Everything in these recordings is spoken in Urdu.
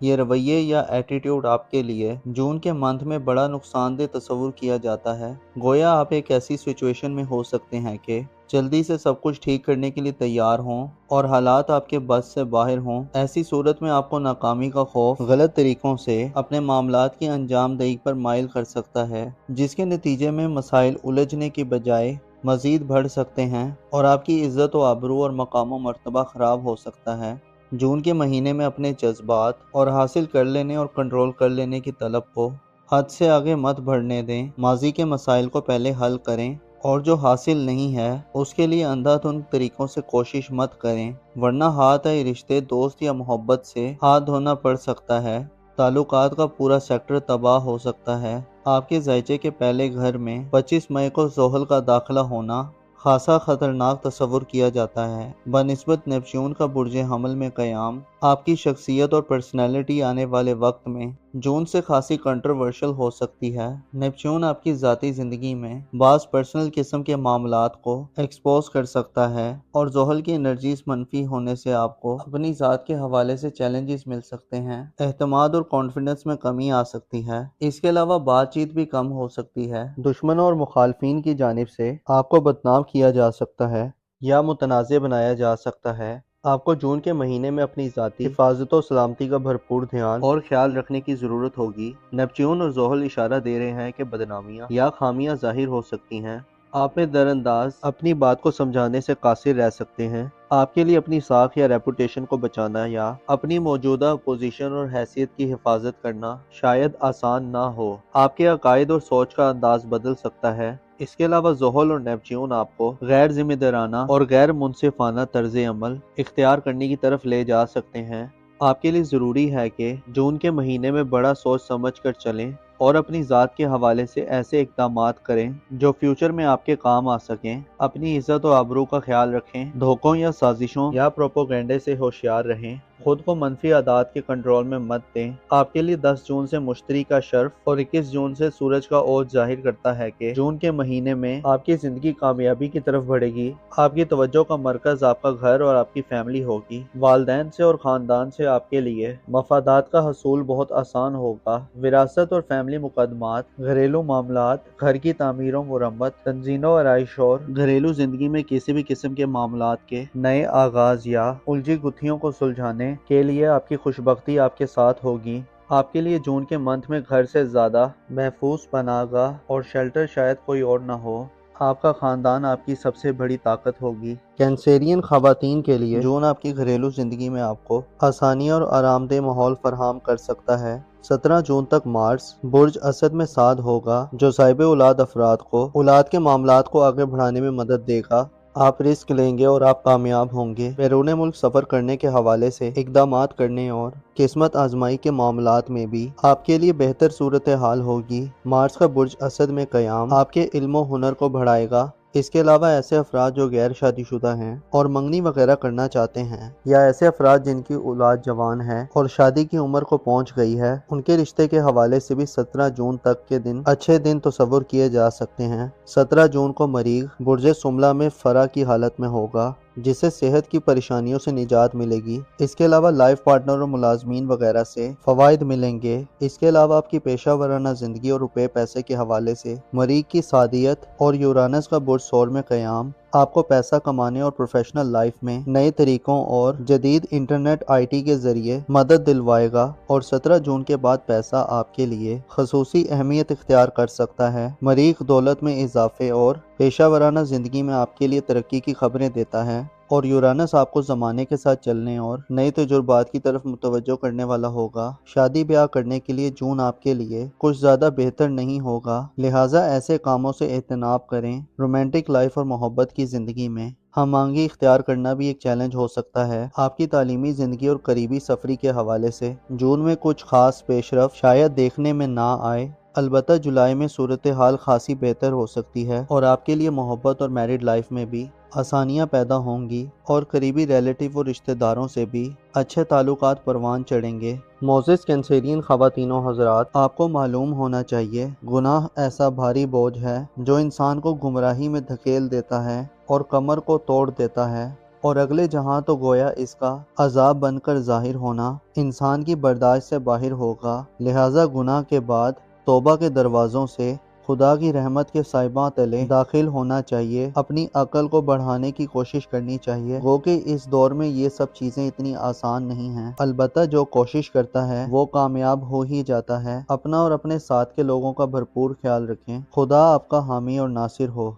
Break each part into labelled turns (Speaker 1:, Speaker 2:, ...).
Speaker 1: یہ رویے یا ایٹیٹیوڈ آپ کے لیے جون کے منتھ میں بڑا نقصان دہ تصور کیا جاتا ہے۔ گویا آپ ایک ایسی سچویشن میں ہو سکتے ہیں کہ جلدی سے سب کچھ ٹھیک کرنے کے لیے تیار ہوں اور حالات آپ کے بس سے باہر ہوں۔ ایسی صورت میں آپ کو ناکامی کا خوف غلط طریقوں سے اپنے معاملات کی انجام دہی پر مائل کر سکتا ہے، جس کے نتیجے میں مسائل الجھنے کی بجائے مزید بڑھ سکتے ہیں اور آپ کی عزت و آبرو اور مقام و مرتبہ خراب ہو سکتا ہے۔ جون کے مہینے میں اپنے جذبات اور حاصل کر لینے اور کنٹرول کر لینے کی طلب کو حد سے آگے مت بڑھنے دیں۔ ماضی کے مسائل کو پہلے حل کریں اور جو حاصل نہیں ہے اس کے لیے اندھا دھند طریقوں سے کوشش مت کریں، ورنہ ہاتھ آئے رشتے، دوست یا محبت سے ہاتھ دھونا پڑ سکتا ہے۔ تعلقات کا پورا سیکٹر تباہ ہو سکتا ہے۔ آپ کے ذائچے کے پہلے گھر میں 25 مئی کو زحل کا داخلہ ہونا خاصا خطرناک تصور کیا جاتا ہے۔ بنسبت نیپچون کا برج حمل میں قیام، آپ کی شخصیت اور پرسنالٹی آنے والے وقت میں جون سے خاصی کنٹروورشل ہو سکتی ہے۔ نیپچون آپ کی ذاتی زندگی میں بعض پرسنل قسم کے معاملات کو ایکسپوز کر سکتا ہے اور زحل کی انرجیز منفی ہونے سے آپ کو اپنی ذات کے حوالے سے چیلنجز مل سکتے ہیں۔ اعتماد اور کانفیڈنس میں کمی آ سکتی ہے۔ اس کے علاوہ بات چیت بھی کم ہو سکتی ہے۔ دشمنوں اور مخالفین کی جانب سے آپ کو بدنام کیا جا سکتا ہے یا متنازع بنایا جا سکتا ہے۔ آپ کو جون کے مہینے میں اپنی ذاتی حفاظت و سلامتی کا بھرپور دھیان اور خیال رکھنے کی ضرورت ہوگی۔ نیپچون اور زحل اشارہ دے رہے ہیں کہ بدنامیاں یا خامیاں ظاہر ہو سکتی ہیں۔ آپ میں در انداز اپنی بات کو سمجھانے سے قاصر رہ سکتے ہیں۔ آپ کے لیے اپنی ساکھ یا ریپوٹیشن کو بچانا یا اپنی موجودہ پوزیشن اور حیثیت کی حفاظت کرنا شاید آسان نہ ہو۔ آپ کے عقائد اور سوچ کا انداز بدل سکتا ہے۔ اس کے علاوہ زحل اور نیپچون آپ کو غیر ذمہ دارانہ اور غیر منصفانہ طرز عمل اختیار کرنے کی طرف لے جا سکتے ہیں۔ آپ کے لیے ضروری ہے کہ جون کے مہینے میں بڑا سوچ سمجھ کر چلیں اور اپنی ذات کے حوالے سے ایسے اقدامات کریں جو فیوچر میں آپ کے کام آ سکیں۔ اپنی عزت و آبرو کا خیال رکھیں، دھوکوں یا سازشوں یا پروپیگنڈے سے ہوشیار رہیں، خود کو منفی عادات کے کنٹرول میں مت دیں۔ آپ کے لیے 10 جون سے مشتری کا شرف اور 21 جون سے سورج کا اوج ظاہر کرتا ہے کہ جون کے مہینے میں آپ کی زندگی کامیابی کی طرف بڑھے گی۔ آپ کی توجہ کا مرکز آپ کا گھر اور آپ کی فیملی ہوگی۔ والدین سے اور خاندان سے آپ کے لیے مفادات کا حصول بہت آسان ہوگا۔ وراثت اور فیملی مقدمات، گھریلو معاملات، گھر کی تعمیر و مرمت، تنظیم و آرائش اور گھریلو زندگی میں کسی بھی قسم کے معاملات کے نئے آغاز یا الجھی گتھیوں کو سلجھانے کے لیے آپ کی خوشبختی آپ کے ساتھ ہوگی۔ آپ کے لیے جون کے منتھ میں گھر سے زیادہ محفوظ پناہ گاہ اور شیلٹر شاید کوئی اور نہ ہو۔ آپ کا خاندان آپ کی سب سے بڑی طاقت ہوگی۔ کینسیرین خواتین کے لیے جون آپ کی گھریلو زندگی میں آپ کو آسانی اور آرام دہ ماحول فراہم کر سکتا ہے۔ 17 جون تک مارس برج اسد میں ساتھ ہوگا، جو صاحب اولاد افراد کو اولاد کے معاملات کو آگے بڑھانے میں مدد دے گا۔ آپ رسک لیں گے اور آپ کامیاب ہوں گے۔ بیرون ملک سفر کرنے کے حوالے سے اقدامات کرنے اور قسمت آزمائی کے معاملات میں بھی آپ کے لیے بہتر صورتحال ہوگی۔ مارس کا برج اسد میں قیام آپ کے علم و ہنر کو بڑھائے گا۔ اس کے علاوہ ایسے افراد جو غیر شادی شدہ ہیں اور منگنی وغیرہ کرنا چاہتے ہیں، یا ایسے افراد جن کی اولاد جوان ہے اور شادی کی عمر کو پہنچ گئی ہے، ان کے رشتے کے حوالے سے بھی 17 جون تک کے دن اچھے دن تصور کیے جا سکتے ہیں۔ 17 جون کو مریخ برج سملہ میں فرا کی حالت میں ہوگا، جسے صحت کی پریشانیوں سے نجات ملے گی۔ اس کے علاوہ لائف پارٹنر اور ملازمین وغیرہ سے فوائد ملیں گے۔ اس کے علاوہ آپ کی پیشہ ورانہ زندگی اور روپے پیسے کے حوالے سے مریخ کی سعادیت اور یورانس کا برج ثور میں قیام آپ کو پیسہ کمانے اور پروفیشنل لائف میں نئے طریقوں اور جدید انٹرنیٹ آئی ٹی کے ذریعے مدد دلوائے گا، اور 17 جون کے بعد پیسہ آپ کے لیے خصوصی اہمیت اختیار کر سکتا ہے۔ مریخ دولت میں اضافے اور پیشہ ورانہ زندگی میں آپ کے لیے ترقی کی خبریں دیتا ہے، اور یورانس آپ کو زمانے کے ساتھ چلنے اور نئے تجربات کی طرف متوجہ کرنے والا ہوگا۔ شادی بیاہ کرنے کے لیے جون آپ کے لیے کچھ زیادہ بہتر نہیں ہوگا، لہٰذا ایسے کاموں سے اجتناب کریں۔ رومانٹک لائف اور محبت کی زندگی میں ہم آہنگی اختیار کرنا بھی ایک چیلنج ہو سکتا ہے۔ آپ کی تعلیمی زندگی اور قریبی سفری کے حوالے سے جون میں کچھ خاص پیش رفت شاید دیکھنے میں نہ آئے، البتہ جولائی میں صورتحال خاصی بہتر ہو سکتی ہے اور آپ کے لیے محبت اور میرڈ لائف میں بھی آسانیاں پیدا ہوں گی، اور قریبی ریلیٹیو اور رشتہ داروں سے بھی اچھے تعلقات پروان چڑھیں گے۔ معزز کینسیرین خواتین و حضرات، آپ کو معلوم ہونا چاہیے، گناہ ایسا بھاری بوجھ ہے جو انسان کو گمراہی میں دھکیل دیتا ہے اور کمر کو توڑ دیتا ہے۔ اور اگلے جہاں تو گویا اس کا عذاب بن کر ظاہر ہونا انسان کی برداشت سے باہر ہوگا۔ لہٰذا گناہ کے بعد توبہ کے دروازوں سے خدا کی رحمت کے سائباں تلے داخل ہونا چاہیے، اپنی عقل کو بڑھانے کی کوشش کرنی چاہیے۔ گو کہ اس دور میں یہ سب چیزیں اتنی آسان نہیں ہیں، البتہ جو کوشش کرتا ہے وہ کامیاب ہو ہی جاتا ہے۔ اپنا اور اپنے ساتھ کے لوگوں کا بھرپور خیال رکھیں۔ خدا آپ کا حامی اور ناصر ہو۔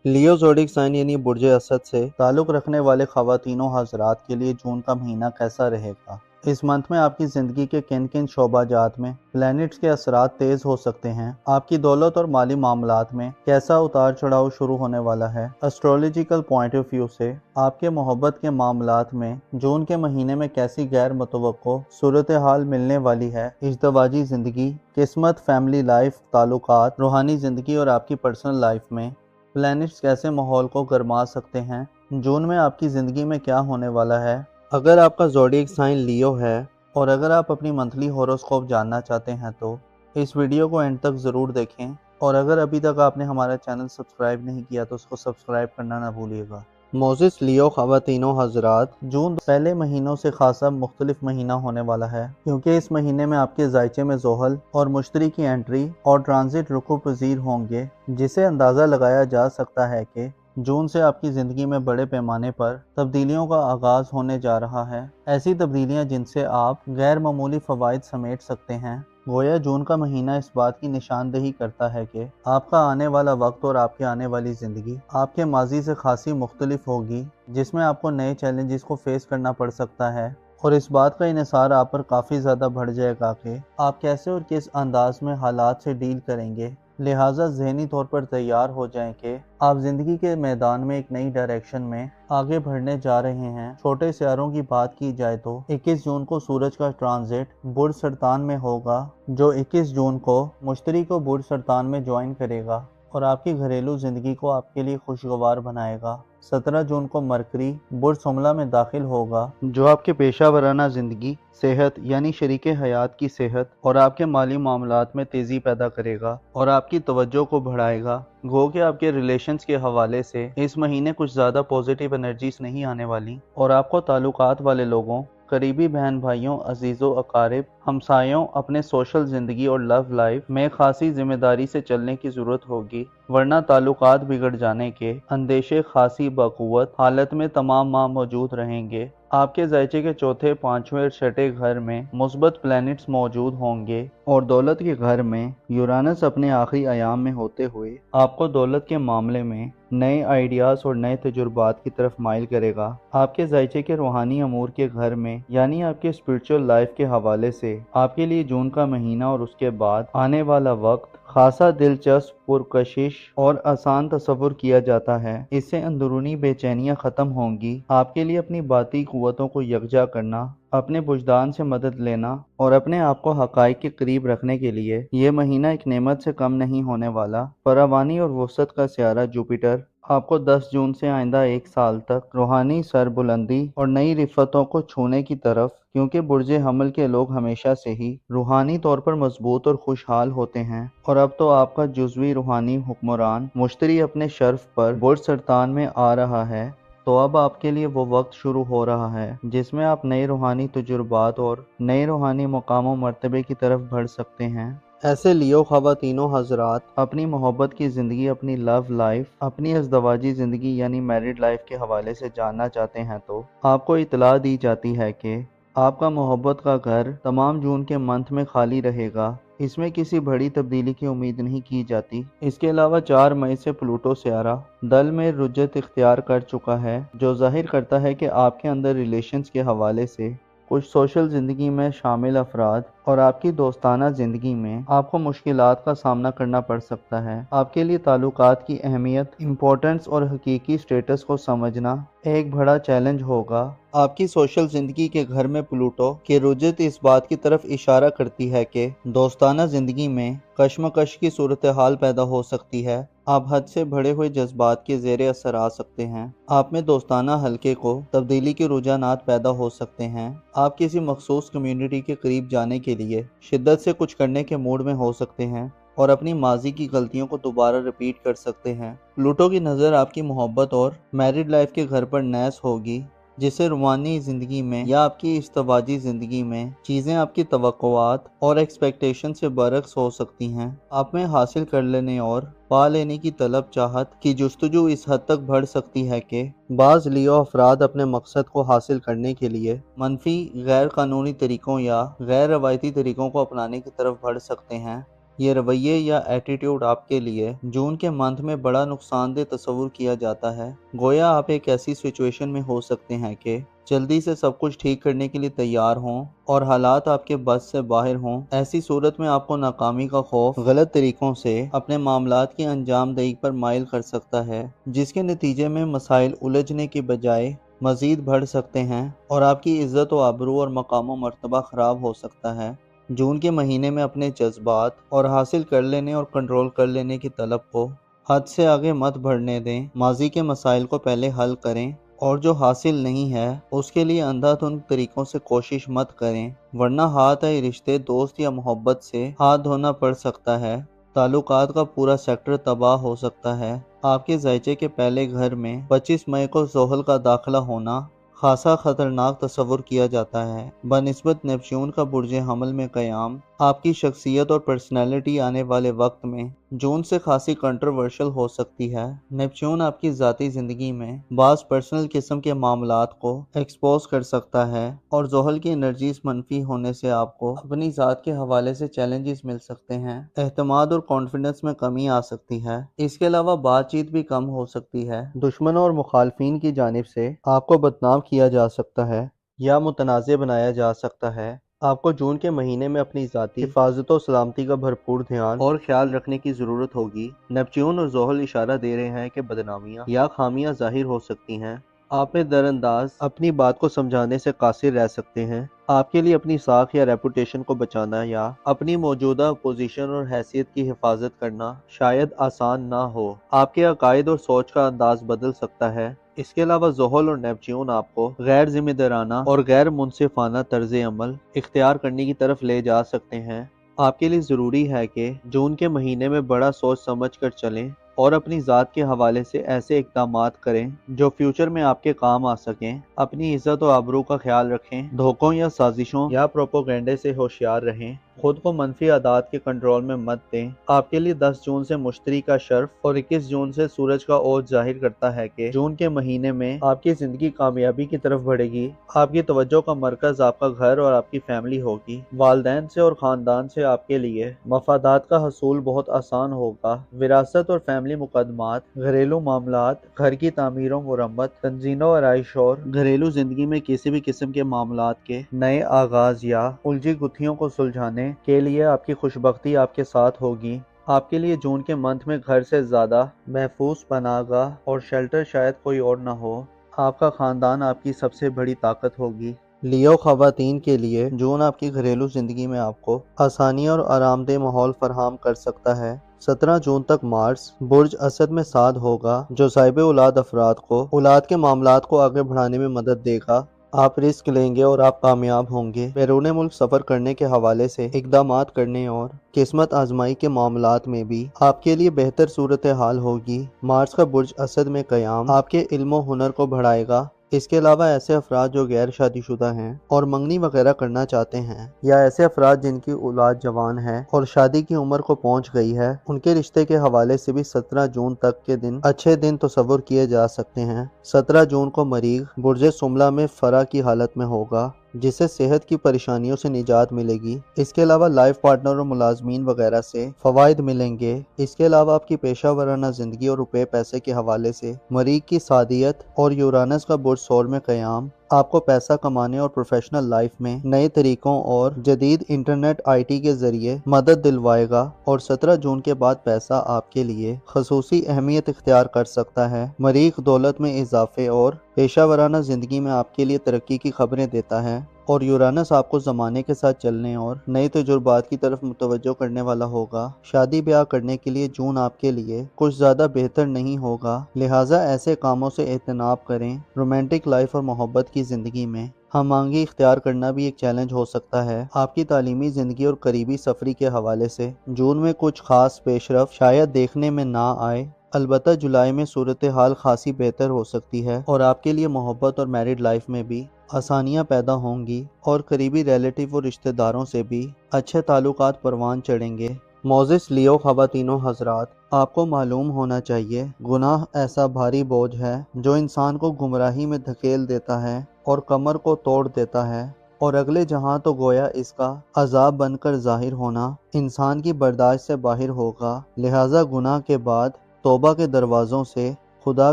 Speaker 1: لیو زوڈک سائن یعنی برج اسد سے تعلق رکھنے والے خواتین و حضرات کے لیے جون کا مہینہ کیسا رہے گا؟ اس منتھ میں آپ کی زندگی کے کن کن شعبہ جات میں پلینٹس کے اثرات تیز ہو سکتے ہیں؟ آپ کی دولت اور مالی معاملات میں کیسا اتار چڑھاؤ شروع ہونے والا ہے؟ اسٹرولوجیکل پوائنٹ آف ویو سے آپ کے محبت کے معاملات میں جون کے مہینے میں کیسی غیر متوقع صورتحال ملنے والی ہے؟ ازدواجی زندگی، قسمت، فیملی لائف، تعلقات، روحانی زندگی اور آپ کی پرسنل لائف میں پلینٹس کیسے ماحول کو گرما سکتے ہیں؟ جون میں آپ کی زندگی میں کیا ہونے والا ہے؟ اگر آپ کا زوڈیک سائن لیو ہے اور اگر آپ اپنی منتھلی ہوروسکوپ جاننا چاہتے ہیں تو اس ویڈیو کو اینڈ تک ضرور دیکھیں، اور اگر ابھی تک آپ نے ہمارا چینل سبسکرائب نہیں کیا تو اس کو سبسکرائب کرنا نہ بھولیے گا۔ موزس لیو خواتین و حضرات، جون پہلے مہینوں سے خاصا مختلف مہینہ ہونے والا ہے، کیونکہ اس مہینے میں آپ کے ذائچے میں زحل اور مشتری کی انٹری اور ٹرانزٹ رکو پذیر ہوں گے، جسے اندازہ لگایا جا سکتا ہے کہ جون سے آپ کی زندگی میں بڑے پیمانے پر تبدیلیوں کا آغاز ہونے جا رہا ہے۔ ایسی تبدیلیاں جن سے آپ غیر معمولی فوائد سمیٹ سکتے ہیں۔ گویا جون کا مہینہ اس بات کی نشاندہی کرتا ہے کہ آپ کا آنے والا وقت اور آپ کی آنے والی زندگی آپ کے ماضی سے خاصی مختلف ہوگی، جس میں آپ کو نئے چیلنجز کو فیس کرنا پڑ سکتا ہے، اور اس بات کا انحصار آپ پر کافی زیادہ بڑھ جائے گا کہ آپ کیسے اور کس انداز میں حالات سے ڈیل کریں گے۔ لہٰذا ذہنی طور پر تیار ہو جائیں کہ آپ زندگی کے میدان میں ایک نئی ڈائریکشن میں آگے بڑھنے جا رہے ہیں۔ چھوٹے سیاروں کی بات کی جائے تو 21 جون کو سورج کا ٹرانزٹ برج سرطان میں ہوگا، جو 21 جون کو مشتری کو برج سرطان میں جوائن کرے گا اور آپ کی گھریلو زندگی کو آپ کے لیے خوشگوار بنائے گا۔ 17 جون کو مرکری برج حملہ میں داخل ہوگا، جو آپ کے پیشہ ورانہ زندگی، صحت یعنی شریک حیات کی صحت اور آپ کے مالی معاملات میں تیزی پیدا کرے گا اور آپ کی توجہ کو بڑھائے گا۔ گو کہ آپ کے ریلیشنز کے حوالے سے اس مہینے کچھ زیادہ پوزیٹیو انرجیز نہیں آنے والی، اور آپ کو تعلقات والے لوگوں، قریبی بہن بھائیوں، عزیزوں، اقارب، ہمسایوں، اپنے سوشل زندگی اور لو لائف میں خاصی ذمہ داری سے چلنے کی ضرورت ہوگی، ورنہ تعلقات بگڑ جانے کے اندیشے خاصی بقوت حالت میں تمام ماہ موجود رہیں گے۔ آپ کے ذائچے کے چوتھے، پانچویں اور چھٹے گھر میں مثبت پلینٹس موجود ہوں گے، اور دولت کے گھر میں یورانس اپنے آخری ایام میں ہوتے ہوئے آپ کو دولت کے معاملے میں نئے آئیڈیاز اور نئے تجربات کی طرف مائل کرے گا۔ آپ کے ذائچے کے روحانی امور کے گھر میں یعنی آپ کے اسپرچول لائف کے حوالے سے آپ کے لیے جون کا مہینہ اور اس کے بعد آنے والا وقت خاصا دلچسپ، پرکشش اور آسان تصور کیا جاتا ہے۔ اس سے اندرونی بے چینیاں ختم ہوں گی۔ آپ کے لیے اپنی باطنی قوتوں کو یکجا کرنا، اپنے وجدان سے مدد لینا اور اپنے آپ کو حقائق کے قریب رکھنے کے لیے یہ مہینہ ایک نعمت سے کم نہیں ہونے والا۔ فراوانی اور وسعت کا سیارہ جوپیٹر آپ کو 10 جون سے آئندہ ایک سال تک روحانی سربلندی اور نئی رفتوں کو چھونے کی طرف، کیونکہ برج حمل کے لوگ ہمیشہ سے ہی روحانی طور پر مضبوط اور خوشحال ہوتے ہیں، اور اب تو آپ کا جزوی روحانی حکمران مشتری اپنے شرف پر برج سرطان میں آ رہا ہے، تو اب آپ کے لیے وہ وقت شروع ہو رہا ہے جس میں آپ نئے روحانی تجربات اور نئے روحانی مقام و مرتبے کی طرف بڑھ سکتے ہیں۔ ایسے لیو خواتین و حضرات اپنی محبت کی زندگی، اپنی لو لائف، اپنی ازدواجی زندگی یعنی میرڈ لائف کے حوالے سے جاننا چاہتے ہیں تو آپ کو اطلاع دی جاتی ہے کہ آپ کا محبت کا گھر تمام جون کے منتھ میں خالی رہے گا۔ اس میں کسی بڑی تبدیلی کی امید نہیں کی جاتی۔ اس کے علاوہ 4 مئی سے پلوٹو سیارہ دل میں رجت اختیار کر چکا ہے، جو ظاہر کرتا ہے کہ آپ کے اندر ریلیشنز کے حوالے سے کچھ سوشل زندگی میں شامل افراد اور آپ کی دوستانہ زندگی میں آپ کو مشکلات کا سامنا کرنا پڑ سکتا ہے۔ آپ کے لیے تعلقات کی اہمیت، امپورٹنس اور حقیقی سٹیٹس کو سمجھنا ایک بڑا چیلنج ہوگا۔ آپ کی سوشل زندگی کے گھر میں پلوٹو کی رجت اس بات کی طرف اشارہ کرتی ہے کہ دوستانہ زندگی میں کشمکش کی صورتحال پیدا ہو سکتی ہے۔ آپ حد سے بڑھے ہوئے جذبات کے زیر اثر آ سکتے ہیں۔ آپ میں دوستانہ حلقے کو تبدیلی کے رجحانات پیدا ہو سکتے ہیں۔ آپ کسی مخصوص کمیونٹی کے قریب جانے کے لیے شدت سے کچھ کرنے کے موڈ میں ہو سکتے ہیں۔ اور اپنی ماضی کی غلطیوں کو دوبارہ ریپیٹ کر سکتے ہیں۔ پلوٹو کی نظر آپ کی محبت اور میرڈ لائف کے گھر پر نیس ہوگی، جسے رومانی زندگی میں یا آپ کی ازدواجی زندگی میں چیزیں آپ کی توقعات اور ایکسپیکٹیشن سے برعکس ہو سکتی ہیں۔ آپ میں حاصل کر لینے اور پا لینے کی طلب چاہت کی جستجو اس حد تک بڑھ سکتی ہے کہ بعض لیو افراد اپنے مقصد کو حاصل کرنے کے لیے منفی، غیر قانونی طریقوں یا غیر روایتی طریقوں کو اپنانے کی طرف بڑھ سکتے ہیں۔ یہ رویے یا ایٹیٹیوڈ آپ کے لیے جون کے منتھ میں بڑا نقصان دہ تصور کیا جاتا ہے۔ گویا آپ ایک ایسی سچویشن میں ہو سکتے ہیں کہ جلدی سے سب کچھ ٹھیک کرنے کے لیے تیار ہوں اور حالات آپ کے بس سے باہر ہوں۔ ایسی صورت میں آپ کو ناکامی کا خوف غلط طریقوں سے اپنے معاملات کی انجام دہی پر مائل کر سکتا ہے، جس کے نتیجے میں مسائل الجھنے کی بجائے مزید بڑھ سکتے ہیں اور آپ کی عزت و آبرو اور مقام و مرتبہ خراب ہو سکتا ہے۔ جون کے مہینے میں اپنے جذبات اور حاصل کر لینے اور کنٹرول کر لینے کی طلب کو حد سے آگے مت بڑھنے دیں۔ ماضی کے مسائل کو پہلے حل کریں اور جو حاصل نہیں ہے اس کے لیے اندھا دھند طریقوں سے کوشش مت کریں، ورنہ ہاتھ آئے رشتے، دوست یا محبت سے ہاتھ دھونا پڑ سکتا ہے۔ تعلقات کا پورا سیکٹر تباہ ہو سکتا ہے۔ آپ کے ذائچے کے پہلے گھر میں 25 مئی کو زحل کا داخلہ ہونا خاصا خطرناک تصور کیا جاتا ہے۔ بنسبت نیپچون کا برج حمل میں قیام، آپ کی شخصیت اور پرسنالٹی آنے والے وقت میں جون سے خاصی کنٹروورشل ہو سکتی ہے۔ نیپچون آپ کی ذاتی زندگی میں بعض پرسنل قسم کے معاملات کو ایکسپوز کر سکتا ہے اور زحل کی انرجیز منفی ہونے سے آپ کو اپنی ذات کے حوالے سے چیلنجز مل سکتے ہیں۔ اعتماد اور کانفیڈنس میں کمی آ سکتی ہے۔ اس کے علاوہ بات چیت بھی کم ہو سکتی ہے۔ دشمنوں اور مخالفین کی جانب سے آپ کو بدنام کیا جا سکتا ہے یا متنازع بنایا جا سکتا ہے۔ آپ کو جون کے مہینے میں اپنی ذاتی حفاظت و سلامتی کا بھرپور دھیان اور خیال رکھنے کی ضرورت ہوگی۔ نیپچون اور زحل اشارہ دے رہے ہیں کہ بدنامیاں یا خامیاں ظاہر ہو سکتی ہیں۔ آپ میں در انداز اپنی بات کو سمجھانے سے قاصر رہ سکتے ہیں۔ آپ کے لیے اپنی ساکھ یا ریپوٹیشن کو بچانا یا اپنی موجودہ پوزیشن اور حیثیت کی حفاظت کرنا شاید آسان نہ ہو۔ آپ کے عقائد اور سوچ کا انداز بدل سکتا ہے۔ اس کے علاوہ زحل اور نیپچون آپ کو غیر ذمہ دارانہ اور غیر منصفانہ طرز عمل اختیار کرنے کی طرف لے جا سکتے ہیں۔ آپ کے لیے ضروری ہے کہ جون کے مہینے میں بڑا سوچ سمجھ کر چلیں اور اپنی ذات کے حوالے سے ایسے اقدامات کریں جو فیوچر میں آپ کے کام آ سکیں۔ اپنی عزت و آبرو کا خیال رکھیں، دھوکوں یا سازشوں یا پروپیگنڈے سے ہوشیار رہیں، خود کو منفی عادات کے کنٹرول میں مت دیں۔ آپ کے لیے 10 جون سے مشتری کا شرف اور 21 جون سے سورج کا اوج ظاہر کرتا ہے کہ جون کے مہینے میں آپ کی زندگی کامیابی کی طرف بڑھے گی۔ آپ کی توجہ کا مرکز آپ کا گھر اور آپ کی فیملی ہوگی۔ والدین سے اور خاندان سے آپ کے لیے مفادات کا حصول بہت آسان ہوگا۔ وراثت اور فیملی مقدمات، گھریلو معاملات، گھر کی تعمیر و مرمت، تنظیم و آرائش اور گھریلو زندگی میں کسی بھی قسم کے معاملات کے نئے آغاز یا الجھی گتھیوں کو سلجھانے کے لیے آپ کی خوشبختی آپ کے ساتھ ہوگی۔ آپ کے لیے جون کے منتھ میں گھر سے زیادہ محفوظ پناہ گاہ اور شیلٹر شاید کوئی اور نہ ہو۔ آپ کا خاندان آپ کی سب سے بڑی طاقت ہوگی۔ لیو خواتین کے لیے جون آپ کی گھریلو زندگی میں آپ کو آسانی اور آرام دہ ماحول فراہم کر سکتا ہے۔ 17 جون تک مارس برج اسد میں ساتھ ہوگا، جو صاحب اولاد افراد کو اولاد کے معاملات کو آگے بڑھانے میں مدد دے گا۔ آپ رسک لیں گے اور آپ کامیاب ہوں گے۔ بیرون ملک سفر کرنے کے حوالے سے اقدامات کرنے اور قسمت آزمائی کے معاملات میں بھی آپ کے لیے بہتر صورتحال ہوگی۔ مارس کا برج اسد میں قیام آپ کے علم و ہنر کو بڑھائے گا۔ اس کے علاوہ ایسے افراد جو غیر شادی شدہ ہیں اور منگنی وغیرہ کرنا چاہتے ہیں، یا ایسے افراد جن کی اولاد جوان ہے اور شادی کی عمر کو پہنچ گئی ہے، ان کے رشتے کے حوالے سے بھی 17 جون تک کے دن اچھے دن تصور کیے جا سکتے ہیں۔ 17 جون کو مریخ برج سملہ میں فرا کی حالت میں ہوگا، جسے صحت کی پریشانیوں سے نجات ملے گی۔ اس کے علاوہ لائف پارٹنر اور ملازمین وغیرہ سے فوائد ملیں گے۔ اس کے علاوہ آپ کی پیشہ ورانہ زندگی اور روپے پیسے کے حوالے سے مریخ کی سعادیت اور یورانس کا برج ثور میں قیام آپ کو پیسہ کمانے اور پروفیشنل لائف میں نئے طریقوں اور جدید انٹرنیٹ آئی ٹی کے ذریعے مدد دلوائے گا، اور 17 جون کے بعد پیسہ آپ کے لیے خصوصی اہمیت اختیار کر سکتا ہے۔ مریخ دولت میں اضافے اور پیشہ ورانہ زندگی میں آپ کے لیے ترقی کی خبریں دیتا ہے، اور یورانس آپ کو زمانے کے ساتھ چلنے اور نئے تجربات کی طرف متوجہ کرنے والا ہوگا۔ شادی بیاہ کرنے کے لیے جون آپ کے لیے کچھ زیادہ بہتر نہیں ہوگا، لہٰذا ایسے کاموں سے اجتناب کریں۔ رومانٹک لائف اور محبت کی زندگی میں ہم آہنگی اختیار کرنا بھی ایک چیلنج ہو سکتا ہے۔ آپ کی تعلیمی زندگی اور قریبی سفری کے حوالے سے جون میں کچھ خاص پیش رفت شاید دیکھنے میں نہ آئے، البتہ جولائی میں صورتحال خاصی بہتر ہو سکتی ہے اور آپ کے لیے محبت اور میرڈ لائف میں بھی آسانیاں پیدا ہوں گی اور قریبی ریلیٹیو اور رشتہ داروں سے بھی اچھے تعلقات پروان چڑھیں گے۔ معزز لیو خواتین و حضرات، آپ کو معلوم ہونا چاہیے گناہ ایسا بھاری بوجھ ہے جو انسان کو گمراہی میں دھکیل دیتا ہے اور کمر کو توڑ دیتا ہے، اور اگلے جہاں تو گویا اس کا عذاب بن کر ظاہر ہونا انسان کی برداشت سے باہر ہوگا۔ لہٰذا گناہ کے بعد توبہ کے دروازوں سے خدا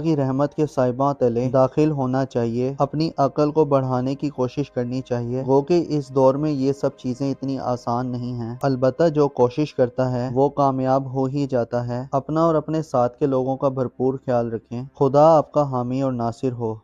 Speaker 1: کی رحمت کے سائباں تلے داخل ہونا چاہیے، اپنی عقل کو بڑھانے کی کوشش کرنی چاہیے، گو کہ اس دور میں یہ سب چیزیں اتنی آسان نہیں ہیں، البتہ جو کوشش کرتا ہے وہ کامیاب ہو ہی جاتا ہے۔ اپنا اور اپنے ساتھ کے لوگوں کا بھرپور خیال رکھیں۔ خدا آپ کا حامی اور ناصر ہو۔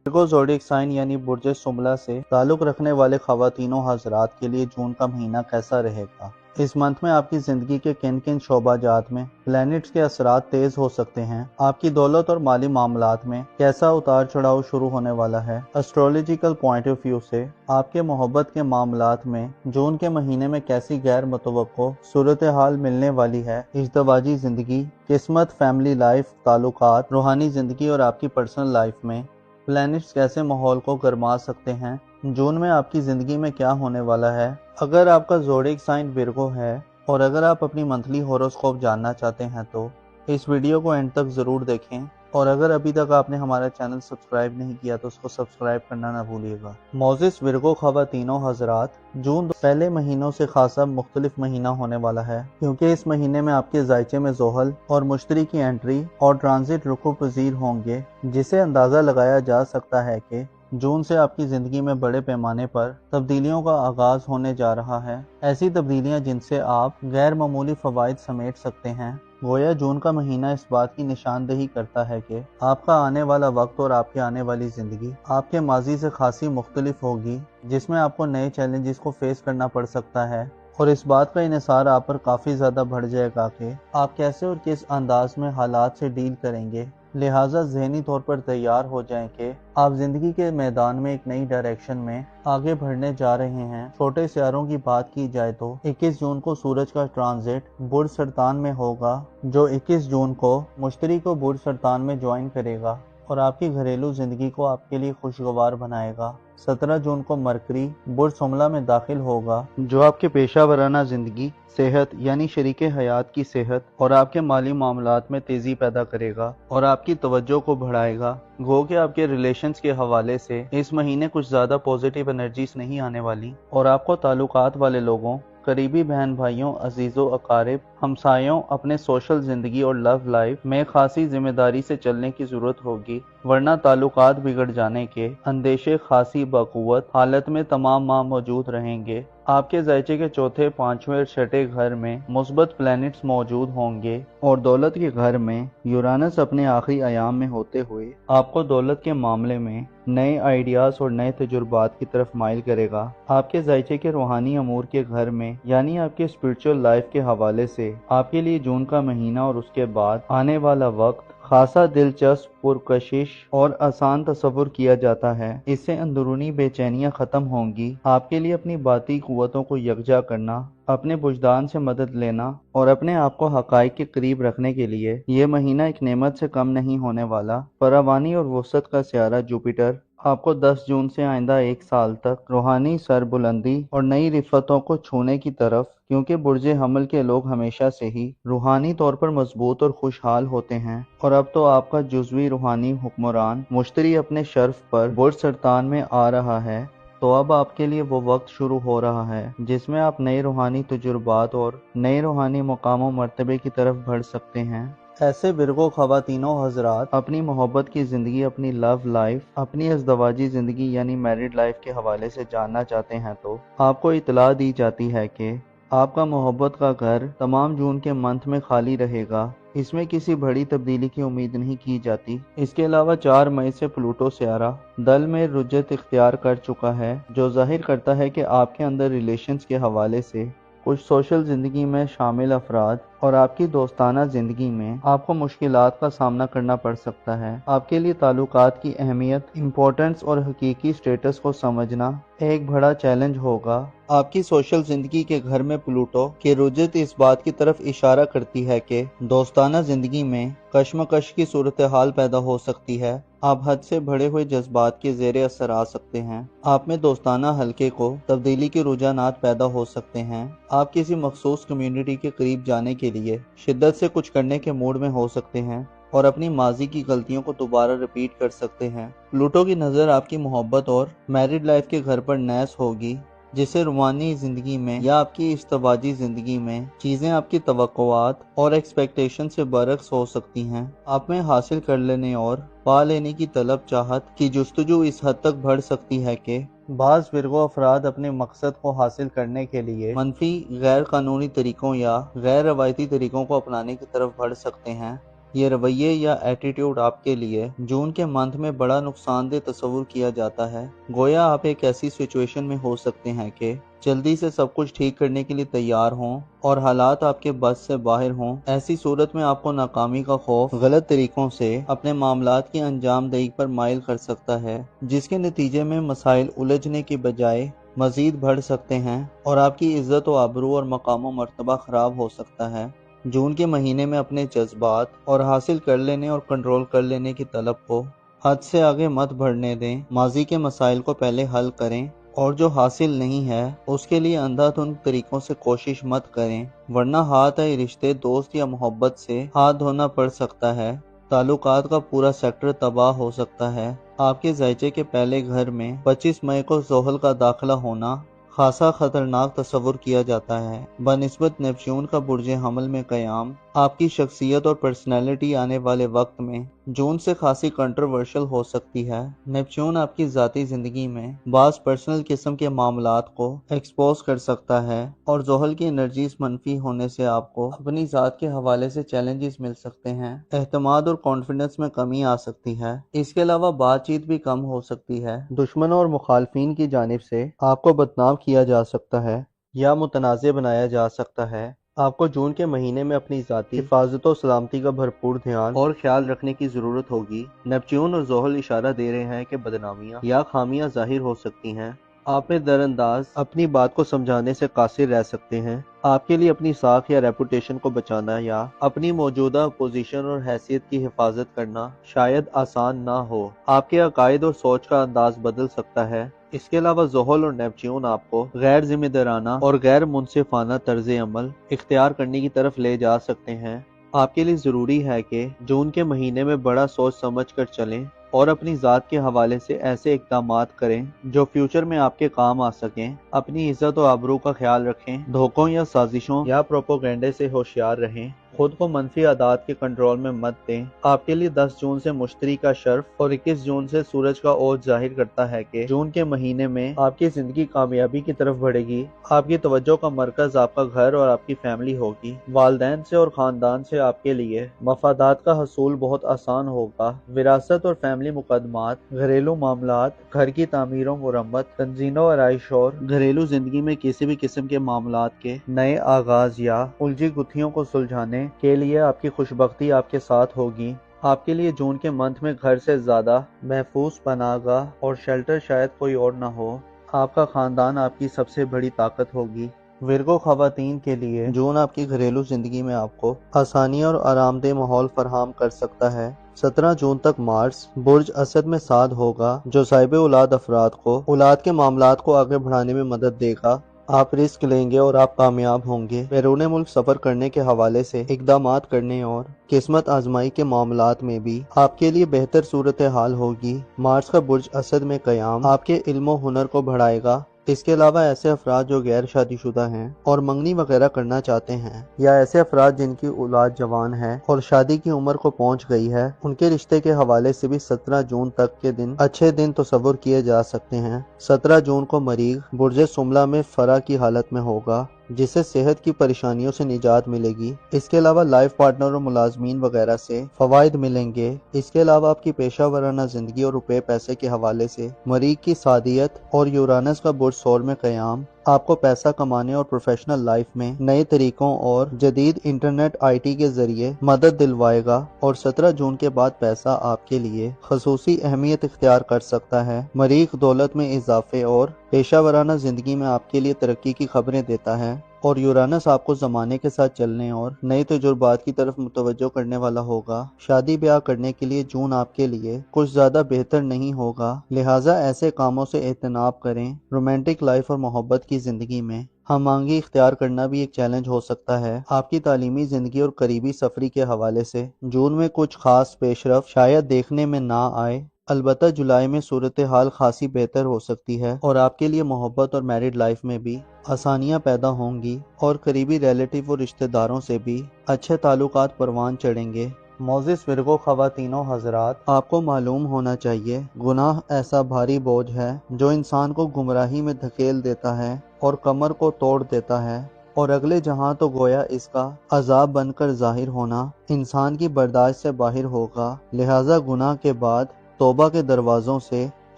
Speaker 1: ورگو زوڈیک سائن یعنی برج سنبلہ سے تعلق رکھنے والے خواتین و حضرات کے لیے جون کا مہینہ کیسا رہے گا؟ اس منتھ میں آپ کی زندگی کے کن کن شعبہ جات میں پلینٹس کے اثرات تیز ہو سکتے ہیں؟ آپ کی دولت اور مالی معاملات میں کیسا اتار چڑھاؤ شروع ہونے والا ہے؟ اسٹرولوجیکل پوائنٹ آف ویو سے آپ کے محبت کے معاملات میں جون کے مہینے میں کیسی غیر متوقع صورتحال ملنے والی ہے؟ ازدواجی زندگی، قسمت، فیملی لائف، تعلقات، روحانی زندگی اور آپ کی پرسنل لائف میں پلینٹس کیسے ماحول کو گرما سکتے ہیں؟ جون میں آپ کی زندگی میں کیا ہونے والا ہے؟ اگر آپ کا زوڈیک سائن ورگو ہے اور اگر آپ اپنی منتھلی ہوروسکوپ جاننا چاہتے ہیں تو اس ویڈیو کو اینڈ تک ضرور دیکھیں، اور اگر ابھی تک آپ نے ہمارا چینل سبسکرائب نہیں کیا تو اس کو سبسکرائب کرنا نہ بھولیے گا۔ معزز ورگو خواتین و حضرات، جون پہلے مہینوں سے خاصا مختلف مہینہ ہونے والا ہے، کیونکہ اس مہینے میں آپ کے ذائچے میں زحل اور مشتری کی انٹری اور ٹرانزٹ رکوع پذیر ہوں گے، جسے اندازہ لگایا جا سکتا ہے کہ جون سے آپ کی زندگی میں بڑے پیمانے پر تبدیلیوں کا آغاز ہونے جا رہا ہے، ایسی تبدیلیاں جن سے آپ غیر معمولی فوائد سمیٹ سکتے ہیں۔ گویا جون کا مہینہ اس بات کی نشاندہی کرتا ہے کہ آپ کا آنے والا وقت اور آپ کی آنے والی زندگی آپ کے ماضی سے خاصی مختلف ہوگی، جس میں آپ کو نئے چیلنجز کو فیس کرنا پڑ سکتا ہے، اور اس بات کا انحصار آپ پر کافی زیادہ بڑھ جائے گا کہ آپ کیسے اور کس انداز میں حالات سے ڈیل کریں گے۔ لہٰذا ذہنی طور پر تیار ہو جائیں کہ آپ زندگی کے میدان میں ایک نئی ڈائریکشن میں آگے بڑھنے جا رہے ہیں۔ چھوٹے سیاروں کی بات کی جائے تو 21 جون کو سورج کا ٹرانزٹ برج سرطان میں ہوگا، جو 21 جون کو مشتری کو برج سرطان میں جوائن کرے گا اور آپ کی گھریلو زندگی کو آپ کے لیے خوشگوار بنائے گا۔ 17 جون کو مرکری برج سنبلہ میں داخل ہوگا، جو آپ کے پیشہ ورانہ زندگی، صحت یعنی شریک حیات کی صحت اور آپ کے مالی معاملات میں تیزی پیدا کرے گا اور آپ کی توجہ کو بڑھائے گا۔ گو کہ آپ کے ریلیشنز کے حوالے سے اس مہینے کچھ زیادہ پازیٹیو انرجیز نہیں آنے والی، اور آپ کو تعلقات والے لوگوں، قریبی بہن بھائیوں، عزیزوں، اقارب، ہمسایوں، اپنے سوشل زندگی اور لو لائف میں خاصی ذمہ داری سے چلنے کی ضرورت ہوگی، ورنہ تعلقات بگڑ جانے کے اندیشے خاصی بقوت حالت میں تمام ماہ موجود رہیں گے۔ آپ کے ذائچے کے چوتھے، پانچویں اور چھٹے گھر میں مثبت پلینٹس موجود ہوں گے، اور دولت کے گھر میں یورانس اپنے آخری ایام میں ہوتے ہوئے آپ کو دولت کے معاملے میں نئے آئیڈیاز اور نئے تجربات کی طرف مائل کرے گا۔ آپ کے ذائچے کے روحانی امور کے گھر میں یعنی آپ کے اسپرچل لائف کے حوالے سے آپ کے لیے جون کا مہینہ اور اس کے بعد آنے والا وقت خاصا دلچسپ، پرکشش اور آسان تصور کیا جاتا ہے۔ اس سے اندرونی بے چینیاں ختم ہوں گی۔ آپ کے لیے اپنی باطنی قوتوں کو یکجا کرنا، اپنے وجدان سے مدد لینا اور اپنے آپ کو حقائق کے قریب رکھنے کے لیے یہ مہینہ ایک نعمت سے کم نہیں ہونے والا۔ فراوانی اور وسعت کا سیارہ جوپیٹر آپ کو 10 جون سے آئندہ ایک سال تک روحانی سربلندی اور نئی رفتوں کو چھونے کی طرف، کیونکہ برج حمل کے لوگ ہمیشہ سے ہی روحانی طور پر مضبوط اور خوشحال ہوتے ہیں، اور اب تو آپ کا جزوی روحانی حکمران مشتری اپنے شرف پر برج سرطان میں آ رہا ہے، تو اب آپ کے لیے وہ وقت شروع ہو رہا ہے جس میں آپ نئے روحانی تجربات اور نئے روحانی مقام و مرتبے کی طرف بڑھ سکتے ہیں۔ ایسے ورگو خواتین و حضرات، اپنی محبت کی زندگی، اپنی لو لائف، اپنی ازدواجی زندگی یعنی میرڈ لائف کے حوالے سے جاننا چاہتے ہیں تو آپ کو اطلاع دی جاتی ہے کہ آپ کا محبت کا گھر تمام جون کے منتھ میں خالی رہے گا۔ اس میں کسی بڑی تبدیلی کی امید نہیں کی جاتی۔ اس کے علاوہ 4 مئی سے پلوٹو سیارہ دل میں رجت اختیار کر چکا ہے، جو ظاہر کرتا ہے کہ آپ کے اندر ریلیشنز کے حوالے سے کچھ سوشل زندگی میں شامل افراد اور آپ کی دوستانہ زندگی میں آپ کو مشکلات کا سامنا کرنا پڑ سکتا ہے۔ آپ کے لیے تعلقات کی اہمیت، امپورٹنس اور حقیقی سٹیٹس کو سمجھنا ایک بڑا چیلنج ہوگا۔ آپ کی سوشل زندگی کے گھر میں پلوٹو کی رجحت اس بات کی طرف اشارہ کرتی ہے کہ دوستانہ زندگی میں کشمکش کی صورتحال پیدا ہو سکتی ہے۔ آپ حد سے بڑھے ہوئے جذبات کے زیر اثر آ سکتے ہیں۔ آپ میں دوستانہ حلقے کو تبدیلی کے رجحانات پیدا ہو سکتے ہیں۔ آپ کسی مخصوص کمیونٹی کے قریب جانے کے لیے شدت سے کچھ کرنے کے موڈ میں ہو سکتے ہیں اور اپنی ماضی کی غلطیوں کو دوبارہ ریپیٹ کر سکتے ہیں۔ پلوٹو کی نظر آپ کی محبت اور میرڈ لائف کے گھر پر نیس ہوگی، جسے روحانی زندگی میں یا آپ کی ازدواجی زندگی میں چیزیں آپ کی توقعات اور ایکسپیکٹیشن سے برعکس ہو سکتی ہیں۔ آپ میں حاصل کر لینے اور پا لینے کی طلب چاہت کی جستجو اس حد تک بڑھ سکتی ہے کہ بعض ورگو افراد اپنے مقصد کو حاصل کرنے کے لیے منفی، غیر قانونی طریقوں یا غیر روایتی طریقوں کو اپنانے کی طرف بڑھ سکتے ہیں۔ یہ رویے یا ایٹیٹیوڈ آپ کے لیے جون کے منتھ میں بڑا نقصان دہ تصور کیا جاتا ہے۔ گویا آپ ایک ایسی سچویشن میں ہو سکتے ہیں کہ جلدی سے سب کچھ ٹھیک کرنے کے لیے تیار ہوں اور حالات آپ کے بس سے باہر ہوں۔ ایسی صورت میں آپ کو ناکامی کا خوف غلط طریقوں سے اپنے معاملات کی انجام دہی پر مائل کر سکتا ہے، جس کے نتیجے میں مسائل الجھنے کی بجائے مزید بڑھ سکتے ہیں اور آپ کی عزت و آبرو اور مقام و مرتبہ خراب ہو سکتا ہے۔ جون کے مہینے میں اپنے جذبات اور حاصل کر لینے اور کنٹرول کر لینے کی طلب کو حد سے آگے مت بڑھنے دیں۔ ماضی کے مسائل کو پہلے حل کریں اور جو حاصل نہیں ہے اس کے لیے اندھا دھند طریقوں سے کوشش مت کریں، ورنہ ہاتھ آئے رشتے، دوست یا محبت سے ہاتھ دھونا پڑ سکتا ہے۔ تعلقات کا پورا سیکٹر تباہ ہو سکتا ہے۔ آپ کے ذائچے کے پہلے گھر میں 25 مئی کو زحل کا داخلہ ہونا خاصا خطرناک تصور کیا جاتا ہے۔ بنسبت نیپچون کا برج حمل میں قیام، آپ کی شخصیت اور پرسنالٹی آنے والے وقت میں جون سے خاصی کنٹروورشل ہو سکتی ہے۔ نیپچون آپ کی ذاتی زندگی میں بعض پرسنل قسم کے معاملات کو ایکسپوز کر سکتا ہے اور زحل کی انرجیز منفی ہونے سے آپ کو اپنی ذات کے حوالے سے چیلنجز مل سکتے ہیں۔ اعتماد اور کانفیڈنس میں کمی آ سکتی ہے۔ اس کے علاوہ بات چیت بھی کم ہو سکتی ہے۔ دشمنوں اور مخالفین کی جانب سے آپ کو بدنام کیا جا سکتا ہے یا متنازع بنایا جا سکتا ہے۔ آپ کو جون کے مہینے میں اپنی ذاتی حفاظت و سلامتی کا بھرپور دھیان اور خیال رکھنے کی ضرورت ہوگی۔ نیپچون اور زحل اشارہ دے رہے ہیں کہ بدنامیاں یا خامیاں ظاہر ہو سکتی ہیں۔ آپ میں در انداز اپنی بات کو سمجھانے سے قاصر رہ سکتے ہیں۔ آپ کے لیے اپنی ساکھ یا ریپوٹیشن کو بچانا یا اپنی موجودہ پوزیشن اور حیثیت کی حفاظت کرنا شاید آسان نہ ہو۔ آپ کے عقائد اور سوچ کا انداز بدل سکتا ہے۔ اس کے علاوہ زحل اور نیپچون آپ کو غیر ذمہ دارانہ اور غیر منصفانہ طرز عمل اختیار کرنے کی طرف لے جا سکتے ہیں۔ آپ کے لیے ضروری ہے کہ جون کے مہینے میں بڑا سوچ سمجھ کر چلیں اور اپنی ذات کے حوالے سے ایسے اقدامات کریں جو فیوچر میں آپ کے کام آ سکیں۔ اپنی عزت و آبرو کا خیال رکھیں، دھوکوں یا سازشوں یا پروپیگنڈے سے ہوشیار رہیں، خود کو منفی عادات کے کنٹرول میں مت دیں۔ آپ کے لیے 10 جون سے مشتری کا شرف اور 21 جون سے سورج کا اوج ظاہر کرتا ہے کہ جون کے مہینے میں آپ کی زندگی کامیابی کی طرف بڑھے گی۔ آپ کی توجہ کا مرکز آپ کا گھر اور آپ کی فیملی ہوگی۔ والدین سے اور خاندان سے آپ کے لیے مفادات کا حصول بہت آسان ہوگا۔ وراثت اور فیملی مقدمات، گھریلو معاملات، گھر کی تعمیر و مرمت، تنظیم و آرائش اور گھریلو زندگی میں کسی بھی قسم کے معاملات کے نئے آغاز یا الجھی گتھیوں کو سلجھانے کے لیے آپ کی خوشبختی آپ کے ساتھ ہوگی۔ آپ کے لیے جون کے منتھ میں گھر سے زیادہ محفوظ پناہ گاہ اور شیلٹر شاید کوئی اور نہ ہو۔ آپ کا خاندان آپ کی سب سے بڑی طاقت ہوگی۔ ورگو خواتین کے لیے جون آپ کی گھریلو زندگی میں آپ کو آسانی اور آرام دہ ماحول فراہم کر سکتا ہے۔ 17 جون تک مارس برج اسد میں ساتھ ہوگا، جو صاحب اولاد افراد کو اولاد کے معاملات کو آگے بڑھانے میں مدد دے گا۔ آپ رسک لیں گے اور آپ کامیاب ہوں گے۔ بیرون ملک سفر کرنے کے حوالے سے اقدامات کرنے اور قسمت آزمائی کے معاملات میں بھی آپ کے لیے بہتر صورتحال ہوگی۔ مارس کا برج اسد میں قیام آپ کے علم و ہنر کو بڑھائے گا۔ اس کے علاوہ ایسے افراد جو غیر شادی شدہ ہیں اور منگنی وغیرہ کرنا چاہتے ہیں، یا ایسے افراد جن کی اولاد جوان ہے اور شادی کی عمر کو پہنچ گئی ہے، ان کے رشتے کے حوالے سے بھی 17 جون تک کے دن اچھے دن تصور کیے جا سکتے ہیں۔ 17 جون کو مریخ برج سملہ میں فرا کی حالت میں ہوگا، جس سے صحت کی پریشانیوں سے نجات ملے گی۔ اس کے علاوہ لائف پارٹنر اور ملازمین وغیرہ سے فوائد ملیں گے۔ اس کے علاوہ آپ کی پیشہ ورانہ زندگی اور روپے پیسے کے حوالے سے مریخ کی سعادیت اور یورانس کا برج ثور میں قیام آپ کو پیسہ کمانے اور پروفیشنل لائف میں نئے طریقوں اور جدید انٹرنیٹ آئی ٹی کے ذریعے مدد دلوائے گا، اور 17 جون کے بعد پیسہ آپ کے لیے خصوصی اہمیت اختیار کر سکتا ہے۔ مریخ دولت میں اضافے اور پیشہ ورانہ زندگی میں آپ کے لیے ترقی کی خبریں دیتا ہے، اور یورانس آپ کو زمانے کے ساتھ چلنے اور نئے تجربات کی طرف متوجہ کرنے والا ہوگا۔ شادی بیاہ کرنے کے لیے جون آپ کے لیے کچھ زیادہ بہتر نہیں ہوگا، لہٰذا ایسے کاموں سے اجتناب کریں۔ رومانٹک لائف اور محبت کی زندگی میں ہم آہنگی اختیار کرنا بھی ایک چیلنج ہو سکتا ہے۔ آپ کی تعلیمی زندگی اور قریبی سفری کے حوالے سے جون میں کچھ خاص پیش رفت شاید دیکھنے میں نہ آئے، البتہ جولائی میں صورتحال خاصی بہتر ہو سکتی ہے، اور آپ کے لیے محبت اور میرڈ لائف میں بھی آسانیاں پیدا ہوں گی، اور قریبی ریلیٹیو اور رشتہ داروں سے بھی اچھے تعلقات پروان چڑھیں گے۔ معزز ورگو خواتین و حضرات، آپ کو معلوم ہونا چاہیے گناہ ایسا بھاری بوجھ ہے جو انسان کو گمراہی میں دھکیل دیتا ہے اور کمر کو توڑ دیتا ہے، اور اگلے جہاں تو گویا اس کا عذاب بن کر ظاہر ہونا انسان کی برداشت سے باہر ہوگا۔ لہٰذا گناہ کے بعد توبہ کے دروازوں سے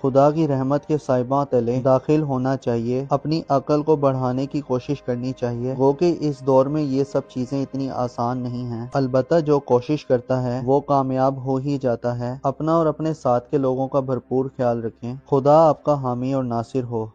Speaker 1: خدا کی رحمت کے سائباں تلے داخل ہونا چاہیے، اپنی عقل کو بڑھانے کی کوشش کرنی چاہیے، گو کہ اس دور میں یہ سب چیزیں اتنی آسان نہیں ہیں، البتہ جو کوشش کرتا ہے وہ کامیاب ہو ہی جاتا ہے۔ اپنا اور اپنے ساتھ کے لوگوں کا بھرپور خیال رکھیں۔ خدا آپ کا حامی اور ناصر ہو۔